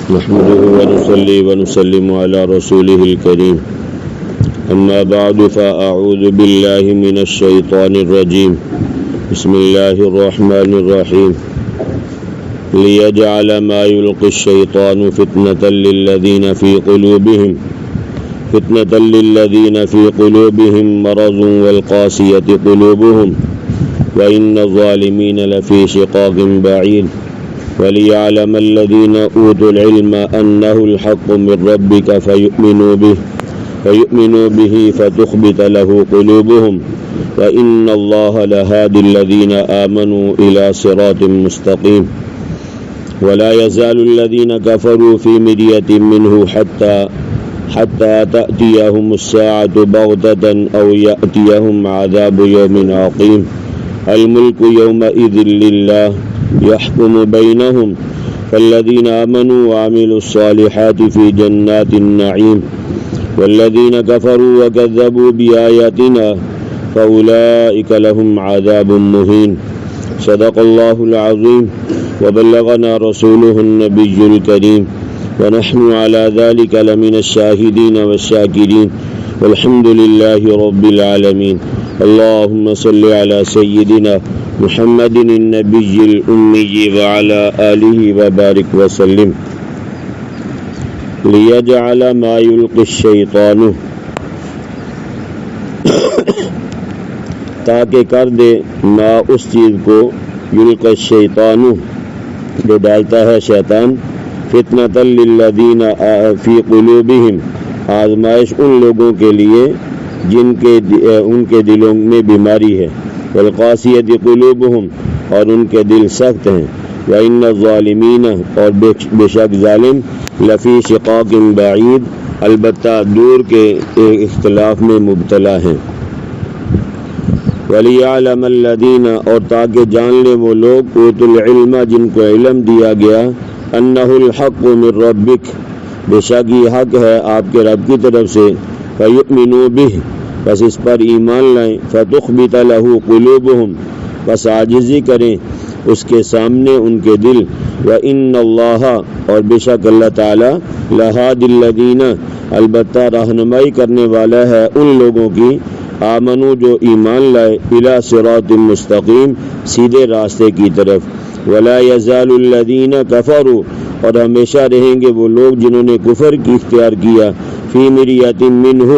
نحمده ونصلي ونسلم على رسوله الكريم أما بعد فأعوذ بالله من الشيطان الرجيم بسم الله الرحمن الرحيم ليجعل ما يلقي الشيطان فتنة للذين في قلوبهم مرض والقاسية قلوبهم وإن الظالمين لفي شقاق بعيد وليعلم الذين أوتوا العلم أنه الحق من ربك فيؤمنوا به فتخبت له قلوبهم وإن الله لهادي الذين آمنوا إلى صراط مستقيم ولا يزال الذين كفروا في مرية منه حتى تأتيهم الساعة بغتة أو يأتيهم عذاب يوم عقيم الملك يومئذ لله يحكم بينهم فالذين آمنوا وعملوا الصالحات في جنات النعيم والذين كفروا وكذبوا بآياتنا فأولئك لهم عذاب مهين صدق الله العظيم وبلغنا رسوله النبي الكريم ونحن على ذلك لمن الشاهدين والشاكرين والحمد لله رب العالمين اللهم صل على سيدنا محمد النبي الأمي وعلى آله وبارك وسلم ليجعل ما يلقي الشيطان تاکہ کر دے ما اس چیز کو یلقی الشیطان جو ڈالتا ہے شیطان فتنۃ للذین فی قلوبہم آزمائش ان لوگوں کے لیے ان کے دلوں میں بیماری ہے والقاسیۃ قلوبہم اور ان کے دل سخت ہیں وإن الظالمین اور بے شک ظالم لفی شقاق بعید البتہ دور کے اختلاف میں مبتلا ہیں وَلِيَعْلَمَ الَّذِينَ اور تاکہ جان لے وہ لوگ اوتوا العلم جن کو علم دیا گیا انہ الحق من ربک بے شک یہ حق ہے آپ کے رب کی طرف سے فَيُؤْمِنُوا بِهِ بس اس پر ایمان لائیں فَتُخْبِتَ لَهُ قُلُوبُهُمْ بس عاجزی کریں اس کے سامنے ان کے دل وَإِنَّ اللَّهَ اور بے شک اللہ تعالی لَهَادِ الَّذِينَ البتہ رہنمائی کرنے والا ہے ان لوگوں کی آمنو جو ایمان لائے الی صراط مستقیم سیدھے راستے کی طرف ولا یزال الذین کفروا اور ہمیشہ رہیں گے وہ لوگ جنہوں نے کفر کی اختیار کیا فی مریۃ منہ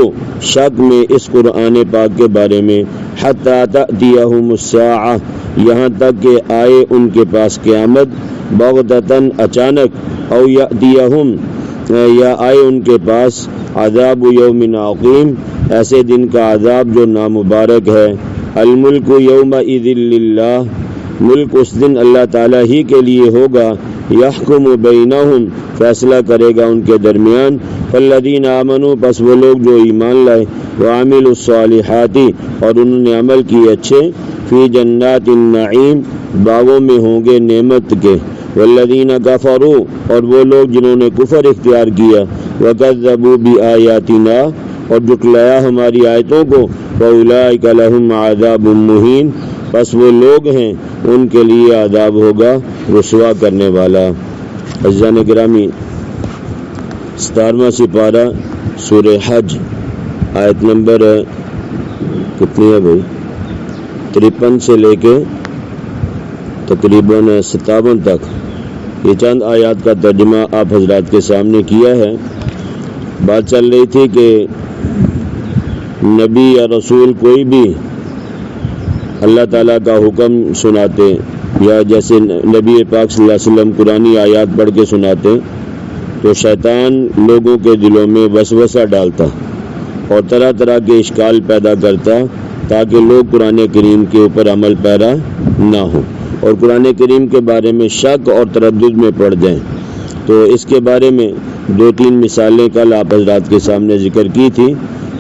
شک میں اس قرآن پاک کے بارے میں حتی تأتیہم الساعہ یہاں تک کہ آئے ان کے پاس قیامت بغتتاً اچانک او یأتیہم یا آئے ان کے پاس عذاب یوم عقیم ایسے دن کا عذاب جو نامبارک ہے الملک یومئذ للہ ملک اس دن اللہ تعالیٰ ہی کے لیے ہوگا یحکم بینہم فیصلہ کرے گا ان کے درمیان فالذین آمنوا پس وہ لوگ جو ایمان لائے وعملوا الصالحات اور انہوں نے عمل کیے اچھے فی جنات النعیم باغوں میں ہوں گے نعمت کے والذین کفروا اور وہ لوگ جنہوں نے کفر اختیار کیا وکذبوا بآیاتنا اور جھٹلایا ہماری آیتوں کو فاولئک لہم عذاب مہین پس وہ لوگ ہیں ان کے لیے عذاب ہوگا رسوا کرنے والا عزیزان گرامی 17واں سپارہ سورہ حج آیت نمبر کتنی ہے بھائی 53 سے لے کے تقریباً 57 تک یہ چند آیات کا ترجمہ آپ حضرات کے سامنے کیا ہے بات چل رہی تھی کہ نبی یا رسول کوئی بھی اللہ تعالیٰ کا حکم سناتے یا جیسے نبی پاک صلی اللہ علیہ وسلم قرآنی آیات پڑھ کے سناتے تو شیطان لوگوں کے دلوں میں وسوسہ ڈالتا اور طرح طرح کے اشکال پیدا کرتا تاکہ لوگ قرآن کریم کے اوپر عمل پیرا نہ ہوں اور قرآن کریم کے بارے میں شک اور تردد میں پڑ جائیں تو اس کے بارے میں 2-3 مثالیں کل آپ حضرات کے سامنے ذکر کی تھی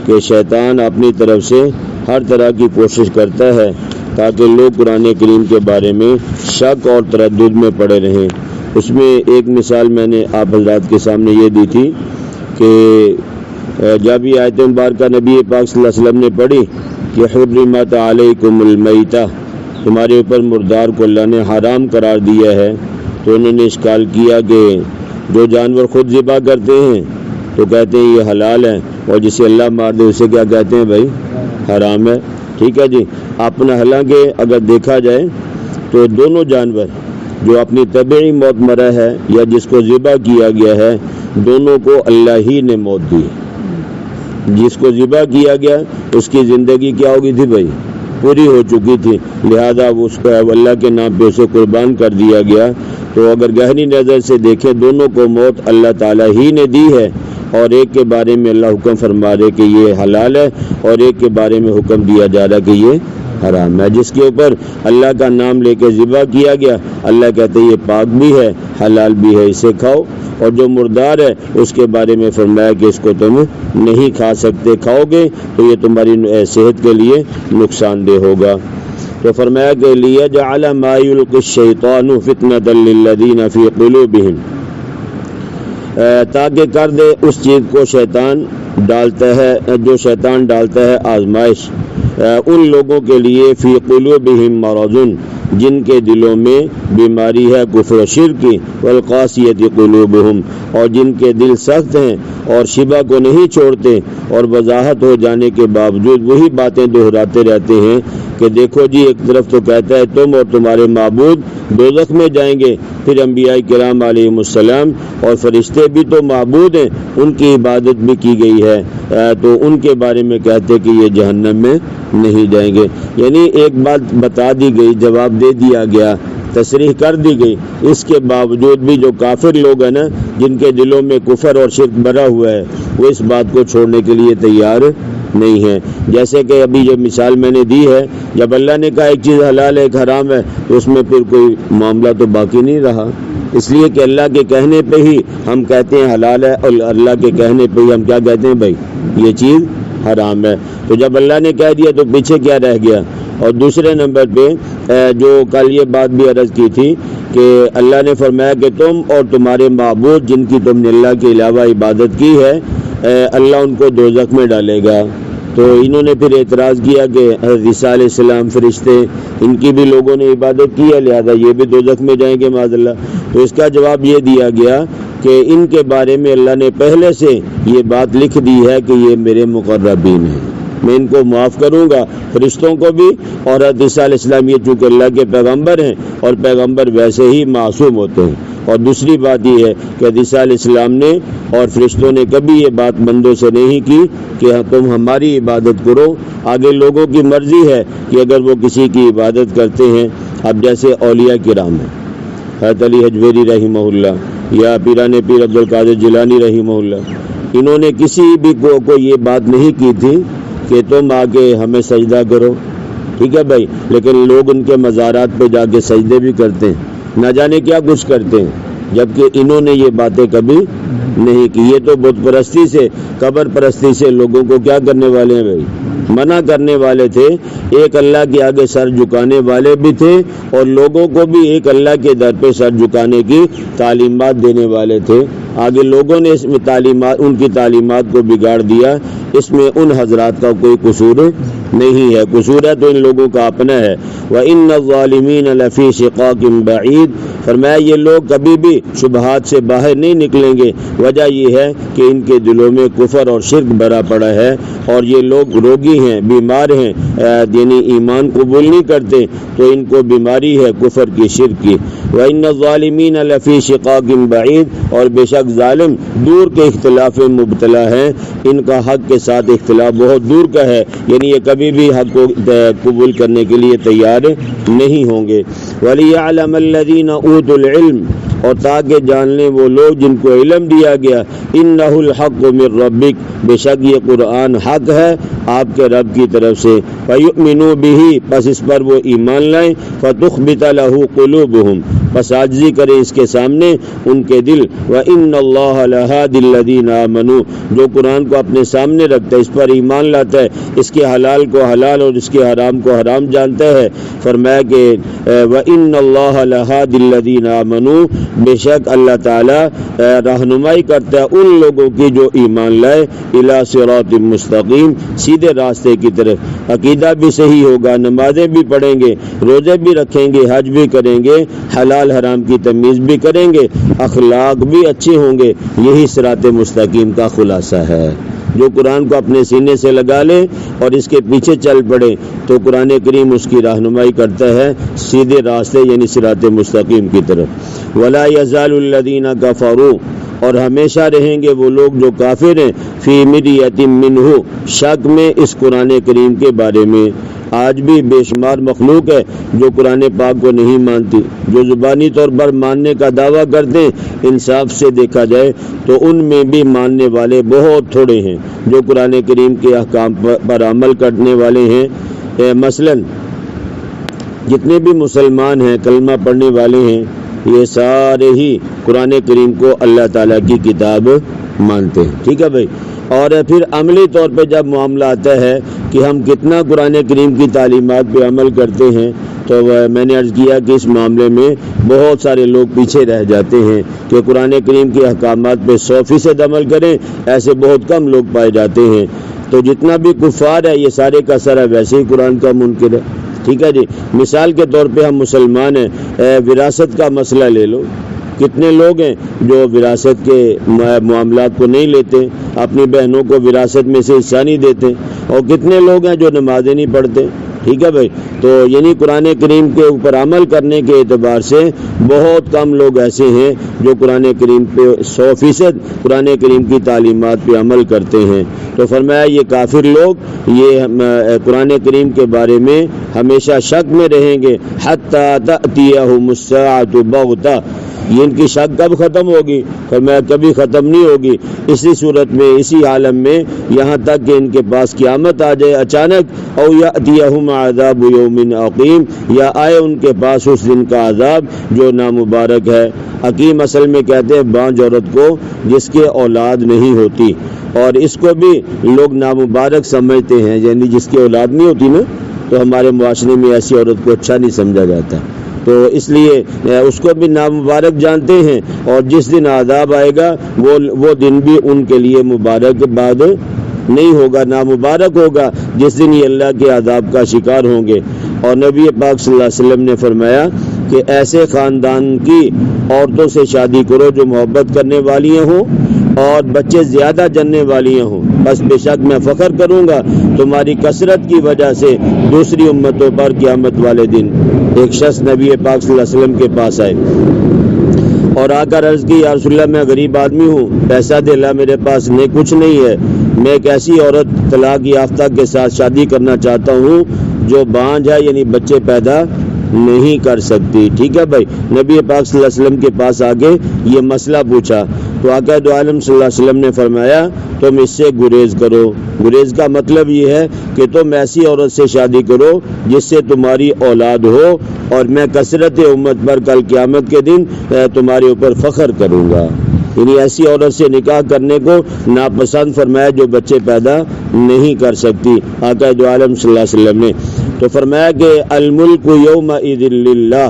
کہ شیطان اپنی طرف سے ہر طرح کی کوشش کرتا ہے تاکہ لوگ قرآن کریم کے بارے میں شک اور تردد میں پڑے رہیں اس میں ایک مثال میں نے آپ حضرات کے سامنے یہ دی تھی کہ جب یہ آیت مبارکہ نبی پاک صلی اللہ علیہ وسلم نے پڑھی کہ حرمت علیکم المیتہ تمہارے اوپر مردار کو اللہ نے حرام قرار دیا ہے تو انہوں نے اشکال کیا کہ جو جانور خود ذبح کرتے ہیں تو کہتے ہیں یہ حلال ہے، اور جسے اللہ مار دے اسے کیا کہتے ہیں بھائی؟ حرام ہے۔ ٹھیک ہے جی۔ اپنا حالانکہ اگر دیکھا جائے تو دونوں جانور جو اپنی طبعی موت مرا ہے یا جس کو ذبح کیا گیا ہے، دونوں کو اللہ ہی نے موت دی۔ جس کو ذبح کیا گیا اس کی زندگی کیا ہوگی تھی بھائی؟ پوری ہو چکی تھی، لہذا اس کو اللہ کے نام پہ اسے قربان کر دیا گیا۔ تو اگر گہری نظر سے دیکھیں دونوں کو موت اللہ تعالیٰ ہی نے دی ہے، اور ایک کے بارے میں اللہ حکم فرما رہے کہ یہ حلال ہے، اور ایک کے بارے میں حکم دیا جا رہا کہ یہ حرام ہے۔ جس کے اوپر اللہ کا نام لے کے ذبح کیا گیا، اللہ کہتے یہ پاک بھی ہے، حلال بھی ہے، اسے کھاؤ، اور جو مردار ہے اس کے بارے میں فرمایا کہ اس کو تم نہیں کھا سکتے، کھاؤ گے تو یہ تمہاری صحت کے لیے نقصان دہ ہوگا۔ تو فرمایا کہ لِيَجْعَلَ مَا يُلْقِي الشَّيْطَانُ فِتْنَةً لِلَّذِينَ فِي قُلُوبِهِمْ، تاکہ کر دے اس چیز کو شیطان ڈالتا ہے، جو شیطان ڈالتا ہے آزمائش، ان لوگوں کے لیے فی قلوبہم مرض، جن کے دلوں میں بیماری ہے کفر و شرک کی، والقاسیۃ قلوبہم، اور جن کے دل سخت ہیں اور شبہ کو نہیں چھوڑتے، اور وضاحت ہو جانے کے باوجود وہی باتیں دہراتے رہتے ہیں کہ دیکھو جی ایک طرف تو کہتا ہے تم اور تمہارے معبود دوزخ میں جائیں گے، پھر انبیاء کرام علیہم السلام اور فرشتے بھی تو معبود ہیں، ان کی عبادت بھی کی گئی ہے، تو ان کے بارے میں کہتے کہ یہ جہنم میں نہیں جائیں گے۔ یعنی ایک بات بتا دی گئی، جواب دے دیا گیا، تصریح کر دی گئی، اس کے باوجود بھی جو کافر لوگ ہیں نا، جن کے دلوں میں کفر اور شرک بھرا ہوا ہے، وہ اس بات کو چھوڑنے کے لیے تیار نہیں ہے۔ جیسے کہ ابھی جو مثال میں نے دی ہے، جب اللہ نے کہا ایک چیز حلال ہے ایک حرام ہے، تو اس میں پھر کوئی معاملہ تو باقی نہیں رہا، اس لیے کہ اللہ کے کہنے پہ ہی ہم کہتے ہیں حلال ہے، اور اللہ کے کہنے پہ ہی ہم کیا کہتے ہیں بھائی؟ یہ چیز حرام ہے۔ تو جب اللہ نے کہہ دیا تو پیچھے کیا رہ گیا؟ اور دوسرے نمبر پہ جو کل یہ بات بھی عرض کی تھی کہ اللہ نے فرمایا کہ تم اور تمہارے معبود جن کی تم نے اللہ کے علاوہ عبادت کی ہے، اللہ ان کو دوزخ میں ڈالے گا۔ تو انہوں نے پھر اعتراض کیا کہ حضرت عیسیٰ علیہ السلام، فرشتے، ان کی بھی لوگوں نے عبادت کی ہے، لہذا یہ بھی دوزخ میں جائیں گے معاذ اللہ۔ تو اس کا جواب یہ دیا گیا کہ ان کے بارے میں اللہ نے پہلے سے یہ بات لکھ دی ہے کہ یہ میرے مقربین ہیں، میں ان کو معاف کروں گا، فرشتوں کو بھی، اور حضرت عیسیٰ علیہ السلام یہ چونکہ اللہ کے پیغمبر ہیں، اور پیغمبر ویسے ہی معصوم ہوتے ہیں۔ اور دوسری بات یہ ہے کہ حضرت عیسیٰ علیہ السلام نے اور فرشتوں نے کبھی یہ بات بندوں سے نہیں کی کہ تم ہماری عبادت کرو، آگے لوگوں کی مرضی ہے کہ اگر وہ کسی کی عبادت کرتے ہیں، اب جیسے اولیاء کرام ہیں، حضرت علی حجویری رحمہ اللہ یا پیران پیر عبد القادر جیلانی رحمہ اللہ، انہوں نے کسی بھی کو یہ بات نہیں کی تھی کہ تم آ کے ہمیں سجدہ کرو، ٹھیک ہے بھائی، لیکن لوگ ان کے مزارات پہ جا کے سجدے بھی کرتے ہیں، نہ جانے کیا کچھ کرتے ہیں، جبکہ انہوں نے یہ باتیں کبھی نہیں کی۔ یہ تو بت پرستی سے، قبر پرستی سے لوگوں کو کیا کرنے والے ہیں بھائی؟ منع کرنے والے تھے۔ ایک اللہ کے آگے سر جھکانے والے بھی تھے، اور لوگوں کو بھی ایک اللہ کے در پہ سر جھکانے کی تعلیمات دینے والے تھے۔ آگے لوگوں نے اس میں ان کی تعلیمات کو بگاڑ دیا، اس میں ان حضرات کا کوئی قصور نہیں ہے، قصور ہے تو ان لوگوں کا اپنا ہے۔ وَإِنَّ الظَّالِمِينَ لَفِي شِقَاقٍ بَعِيدٍ، فرمایا یہ لوگ کبھی بھی شبہات سے باہر نہیں نکلیں گے، وجہ یہ ہے کہ ان کے دلوں میں کفر اور شرک بھرا پڑا ہے، اور یہ لوگ روگی ہیں، بیمار ہیں، یعنی ایمان قبول نہیں کرتے، تو ان کو بیماری ہے کفر کی، شرک کی۔ وَإِنَّ الظَّالِمِينَ لَفِي شِقَاقٍ بَعِيدٍ، اور بے شک ظالم دور کے اختلاف میں مبتلا ہیں، ان کا حق کے ساتھ اختلاف بہت دور کا ہے، یعنی یہ کبھی بھی حق کو قبول کرنے کے لیے تیار نہیں ہوں گے۔ وَلِيَعْلَمَ الَّذِينَ أُوتُوا الْعِلْمَ، اور تاکہ جان لیں وہ لوگ جن کو علم دیا گیا، اِنَّهُ الْحَقُّ مِن رَبِّكَ، بے شک یہ قرآن حق ہے آپ کے رب کی طرف سے، فَيُؤْمِنُوا بِهِ، پس اس پر وہ ایمان لائیں، فَتُخْبِتَ لَهُ قُلُوبُهُمْ، پس عاجزی کرے اس کے سامنے ان کے دل، وَإِنَّ اللَّهَ لَهَادِ الَّذِينَ آمَنُوا، جو قرآن کو اپنے سامنے رکھتا ہے، اس پر ایمان لاتا ہے، اس کے حلال کو حلال اور اس کے حرام کو حرام جانتا ہے، فرمایا کہ وَإِنَّ اللَّهَ لَهَادِ الَّذِينَ آمَنُوا، بے شک اللہ تعالی رہنمائی کرتا ہے ان لوگوں کی جو ایمان لائے، اِلَى صِرَاطٍ مستقیم، سیدھے سیدھے راستے کی طرف۔ عقیدہ بھی صحیح ہوگا، نمازیں بھی پڑھیں گے، روزے بھی رکھیں گے، حج بھی کریں گے، حلال حرام کی تمیز بھی کریں گے، اخلاق بھی اچھے ہوں گے۔ یہی صراط مستقیم کا خلاصہ ہے۔ جو قرآن کو اپنے سینے سے لگا لے اور اس کے پیچھے چل پڑے تو قرآن کریم اس کی رہنمائی کرتا ہے سیدھے راستے یعنی صراط مستقیم کی طرف۔ ولا یزال الذین کفروا، اور ہمیشہ رہیں گے وہ لوگ جو کافر ہیں، فی مریۃ منہ، شک میں اس قرآن کریم کے بارے میں۔ آج بھی بے شمار مخلوق ہے جو قرآن پاک کو نہیں مانتی، جو زبانی طور پر ماننے کا دعویٰ کرتے ہیں۔ انصاف سے دیکھا جائے تو ان میں بھی ماننے والے بہت تھوڑے ہیں جو قرآن کریم کے احکام پر عمل کرنے والے ہیں۔ مثلاً جتنے بھی مسلمان ہیں، کلمہ پڑھنے والے ہیں، یہ سارے ہی قرآن کریم کو اللہ تعالیٰ کی کتاب مانتے ہیں، ٹھیک ہے بھائی۔ اور پھر عملی طور پہ جب معاملہ آتا ہے کہ ہم کتنا قرآن کریم کی تعلیمات پہ عمل کرتے ہیں تو میں نے عرض کیا کہ اس معاملے میں بہت سارے لوگ پیچھے رہ جاتے ہیں کہ قرآن کریم کے احکامات پہ 100% عمل کریں، ایسے بہت کم لوگ پائے جاتے ہیں۔ تو جتنا بھی کفار ہے یہ سارے کا سارا ویسے ہی قرآن کا منکر ہے، ٹھیک ہے جی۔ مثال کے طور پہ ہم مسلمان ہیں، وراثت کا مسئلہ لے لو، کتنے لوگ ہیں جو وراثت کے معاملات کو نہیں لیتے، اپنی بہنوں کو وراثت میں سے حصہ نہیں دیتے، اور کتنے لوگ ہیں جو نمازیں نہیں پڑھتے، ٹھیک ہے بھائی۔ تو یعنی قرآن کریم کے اوپر عمل کرنے کے اعتبار سے بہت کم لوگ ایسے ہیں جو قرآن کریم پہ 100% قرآن کریم کی تعلیمات پہ عمل کرتے ہیں۔ تو فرمایا یہ کافر لوگ یہ قرآن کریم کے بارے میں ہمیشہ شک میں رہیں گے، حتی تأتیہم الساعۃ بغتہ، یہ ان کی شک کب ختم ہوگی؟ فرمایا کبھی ختم نہیں ہوگی، اسی صورت میں، اسی عالم میں، یہاں تک کہ ان کے پاس قیامت آ جائے اچانک، او یأتیہم عذاب یوم عقیم، یا آئے ان کے پاس اس دن کا عذاب جو نامبارک ہے۔ حکیم اصل میں کہتے ہیں بانجھ عورت کو جس کے اولاد نہیں ہوتی، اور اس کو بھی لوگ نامبارک سمجھتے ہیں، یعنی جس کی اولاد نہیں ہوتی نا، تو ہمارے معاشرے میں ایسی عورت کو اچھا نہیں سمجھا جاتا، تو اس لیے اس کو بھی نامبارک جانتے ہیں، اور جس دن عذاب آئے گا وہ دن بھی ان کے لیے مبارک بعد نہیں ہوگا، نامبارک ہوگا، جس دن یہ اللہ کے عذاب کا شکار ہوں گے۔ اور نبی پاک صلی اللہ علیہ وسلم نے فرمایا کہ ایسے خاندان کی عورتوں سے شادی کرو جو محبت کرنے والی ہوں اور بچے زیادہ جننے والی ہوں، بس بے شک میں فخر کروں گا تمہاری کثرت کی وجہ سے دوسری امتوں پر قیامت والے دن۔ ایک شخص نبی پاک صلی اللہ علیہ وسلم کے پاس آئے اور آ کر عرض کی، یا رسول اللہ میں غریب آدمی ہوں، پیسہ دے لا، میرے پاس کچھ نہیں ہے، میں ایک ایسی عورت طلاق یافتہ کے ساتھ شادی کرنا چاہتا ہوں جو بانجھ ہے، یعنی بچے پیدا نہیں کر سکتی، ٹھیک ہے بھائی۔ نبی پاک صلی اللہ علیہ وسلم کے پاس آگے یہ مسئلہ پوچھا تو آقا دو عالم صلی اللہ علیہ وسلم نے فرمایا تم اس سے گریز کرو۔ گریز کا مطلب یہ ہے کہ تم ایسی عورت سے شادی کرو جس سے تمہاری اولاد ہو، اور میں کثرت امت پر کل قیامت کے دن تمہارے اوپر فخر کروں گا۔ یعنی ایسی عورت سے نکاح کرنے کو ناپسند فرمایا جو بچے پیدا نہیں کر سکتی آقا دو عالم صلی اللہ علیہ وسلم نے۔ تو فرمایا کہ الملک یومئذ للہ،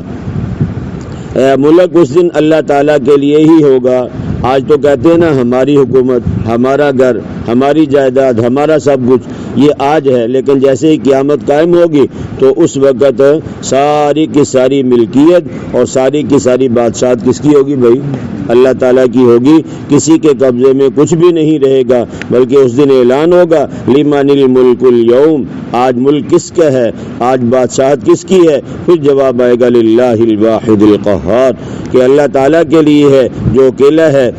ملک اس دن اللہ تعالیٰ کے لیے ہی ہوگا۔ آج تو کہتے ہیں نا ہماری حکومت، ہمارا گھر، ہماری جائیداد، ہمارا سب کچھ، یہ آج ہے، لیکن جیسے ہی قیامت قائم ہوگی تو اس وقت ساری کی ساری ملکیت اور ساری کی ساری بادشاہت کس کی ہوگی بھائی؟ اللہ تعالیٰ کی ہوگی، کسی کے قبضے میں کچھ بھی نہیں رہے گا، بلکہ اس دن اعلان ہوگا لمن الملک اليوم، آج ملک کس کا ہے، آج بادشاہت کس کی ہے؟ پھر جواب آئے گا للہ الواحد القہار، کہ اللہ تعالیٰ کے لیے ہے جو اکیلا ہے،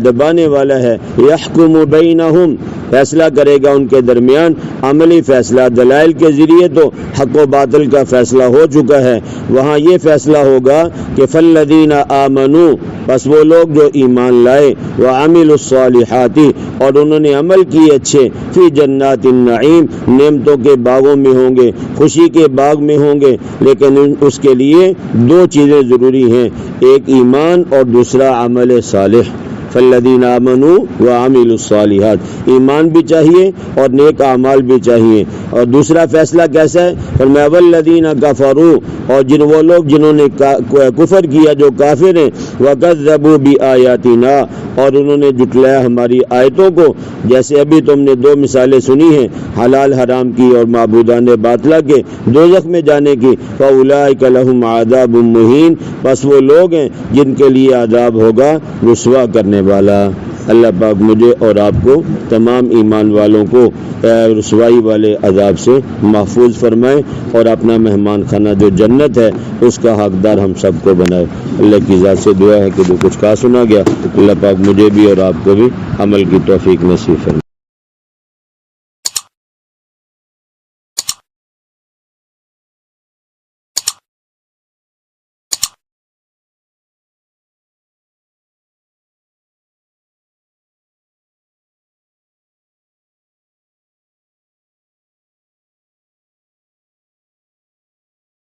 دبانے والا ہے۔ یحکم بینہم، فیصلہ کرے گا ان کے درمیان، عملی فیصلہ، دلائل کے ذریعے تو حق و باطل کا فیصلہ ہو چکا ہے، وہاں یہ فیصلہ ہوگا کہ فالذین آمنوا، بس وہ لوگ جو ایمان لائے، وعملوا الصالحات، اور انہوں نے عمل کیے اچھے، فی جنات النعیم، نعمتوں کے باغوں میں ہوں گے، خوشی کے باغ میں ہوں گے، لیکن اس کے لیے دو چیزیں ضروری ہیں، ایک ایمان اور دوسرا عمل صالح۔ فالذین آمنوا وعملوا الصالحات، ایمان بھی چاہیے اور نیک اعمال بھی چاہیے۔ اور دوسرا فیصلہ کیسا ہے؟ فرمایا والذین کفروا، اور وہ لوگ جنہوں نے کفر کیا، جو کافر ہیں، وکذبوا بآیاتنا، اور انہوں نے جھٹلایا ہماری آیتوں کو، جیسے ابھی تم نے دو مثالیں سنی ہیں، حلال حرام کی اور معبودان باطلہ کے دوزخ میں جانے کی، فاولئک لہم عذاب مہین، بس وہ لوگ ہیں جن کے لیے عذاب ہوگا رسوا کرنے والا۔ اللہ پاک مجھے اور آپ کو تمام ایمان والوں کو رسوائی والے عذاب سے محفوظ فرمائے، اور اپنا مہمان خانہ جو جنت ہے اس کا حقدار ہم سب کو بنائے۔ اللہ کی ذات سے دعا ہے کہ جو کچھ کہا سنا گیا اللہ پاک مجھے بھی اور آپ کو بھی عمل کی توفیق نصیب فرمائے۔